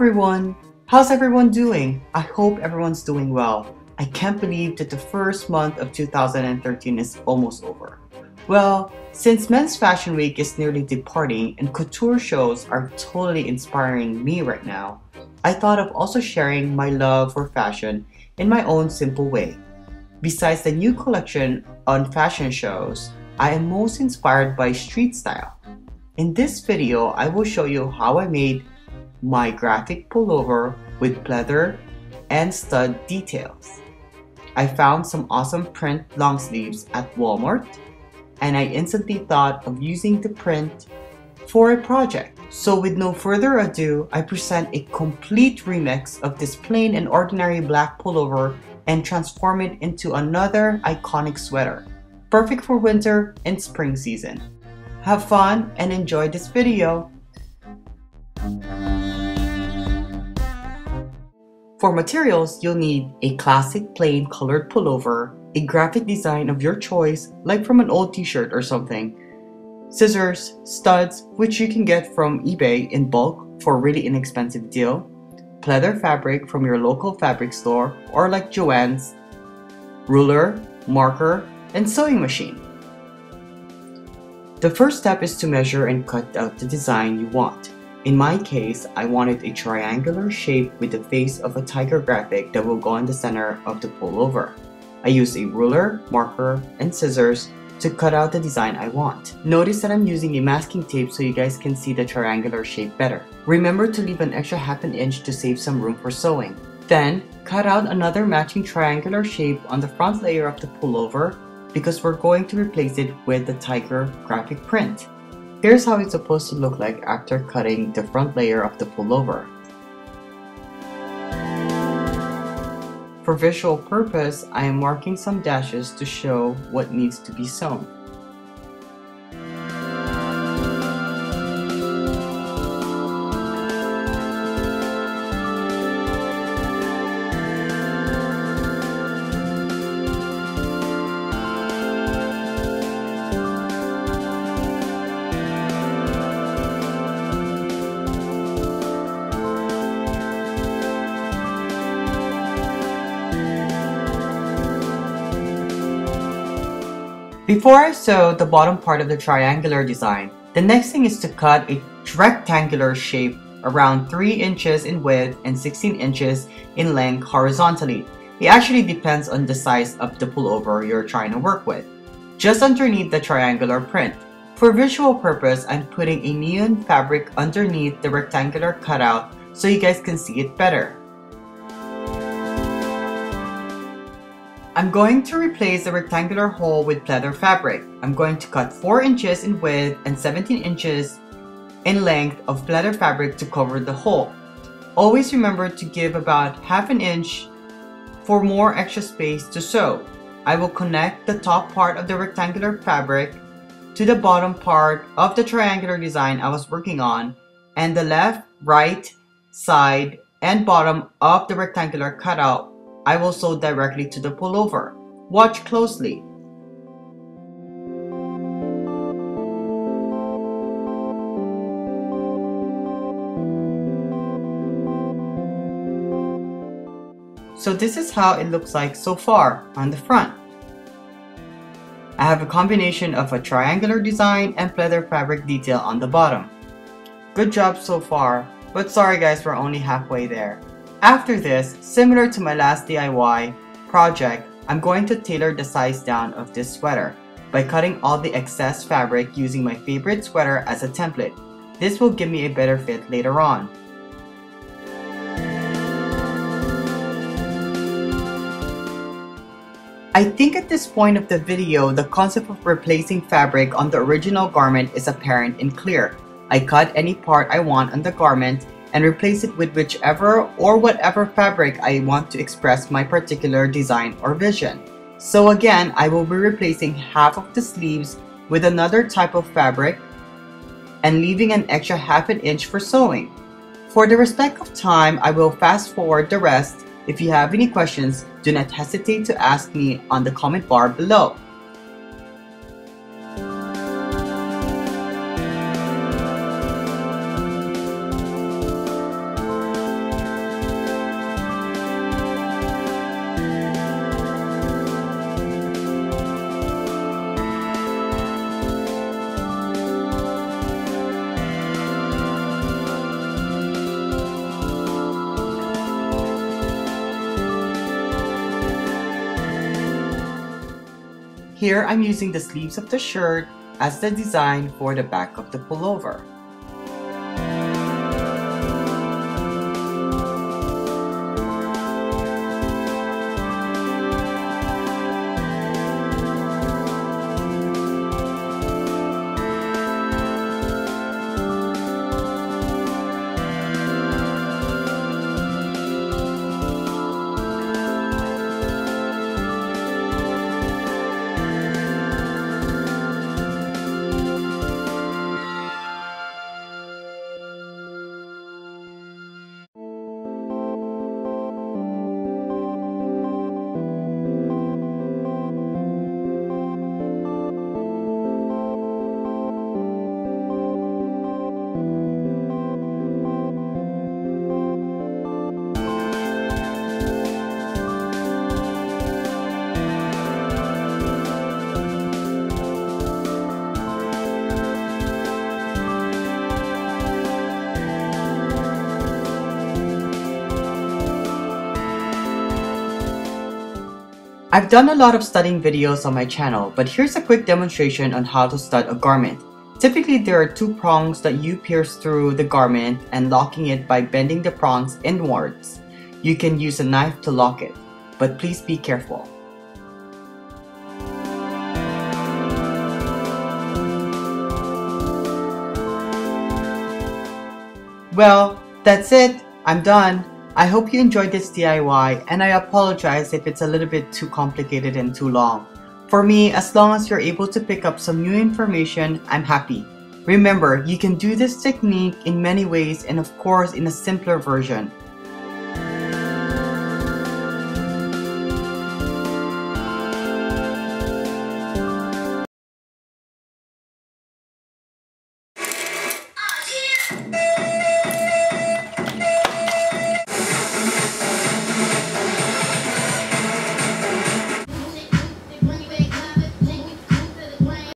everyone! How's everyone doing? I hope everyone's doing well. I can't believe that the first month of 2013 is almost over. Well, since Men's Fashion Week is nearly departing and couture shows are totally inspiring me right now, I thought of also sharing my love for fashion in my own simple way. Besides the new collection on fashion shows, I am most inspired by street style. In this video, I will show you how I made my graphic pullover with pleather and stud details. I found some awesome print long sleeves at Walmart, and I instantly thought of using the print for a project. So with no further ado, I present a complete remix of this plain and ordinary black pullover and transform it into another iconic sweater, perfect for winter and spring season. Have fun and enjoy this video! For materials, you'll need a classic plain colored pullover, a graphic design of your choice, like from an old t-shirt or something, scissors, studs, which you can get from eBay in bulk for a really inexpensive deal, pleather fabric from your local fabric store or like Joann's, ruler, marker, and sewing machine. The first step is to measure and cut out the design you want. In my case, I wanted a triangular shape with the face of a tiger graphic that will go in the center of the pullover. I used a ruler, marker, and scissors to cut out the design I want. Notice that I'm using a masking tape so you guys can see the triangular shape better. Remember to leave an extra ½ inch to save some room for sewing. Then, cut out another matching triangular shape on the front layer of the pullover because we're going to replace it with the tiger graphic print. Here's how it's supposed to look like after cutting the front layer of the pullover. For visual purpose, I am marking some dashes to show what needs to be sewn. Before I sew the bottom part of the triangular design, the next thing is to cut a rectangular shape around 3 inches in width and 16 inches in length horizontally. It actually depends on the size of the pullover you're trying to work with. Just underneath the triangular print. For visual purpose, I'm putting a neon fabric underneath the rectangular cutout so you guys can see it better. I'm going to replace the rectangular hole with pleather fabric. I'm going to cut 4 inches in width and 17 inches in length of pleather fabric to cover the hole. Always remember to give about ½ inch for more extra space to sew. I will connect the top part of the rectangular fabric to the bottom part of the triangular design I was working on, and the left, right, side, and bottom of the rectangular cutout I will sew directly to the pullover. Watch closely. So this is how it looks like so far on the front. I have a combination of a triangular design and pleather fabric detail on the bottom. Good job so far, but sorry guys, we're only halfway there. After this, similar to my last DIY project, I'm going to tailor the size down of this sweater by cutting all the excess fabric using my favorite sweater as a template. This will give me a better fit later on. I think at this point of the video, the concept of replacing fabric on the original garment is apparent and clear. I cut any part I want on the garment and replace it with whichever or whatever fabric I want to express my particular design or vision. So again, I will be replacing half of the sleeves with another type of fabric and leaving an extra ½ inch for sewing. For the respect of time, I will fast forward the rest. If you have any questions, do not hesitate to ask me on the comment bar below. Here I'm using the sleeves of the shirt as the design for the back of the pullover. I've done a lot of studding videos on my channel, but here's a quick demonstration on how to stud a garment. Typically, there are two prongs that you pierce through the garment and locking it by bending the prongs inwards. You can use a knife to lock it, but please be careful. Well, that's it. I'm done. I hope you enjoyed this DIY, and I apologize if it's a little bit too complicated and too long. For me, as long as you're able to pick up some new information, I'm happy. Remember, you can do this technique in many ways and of course in a simpler version.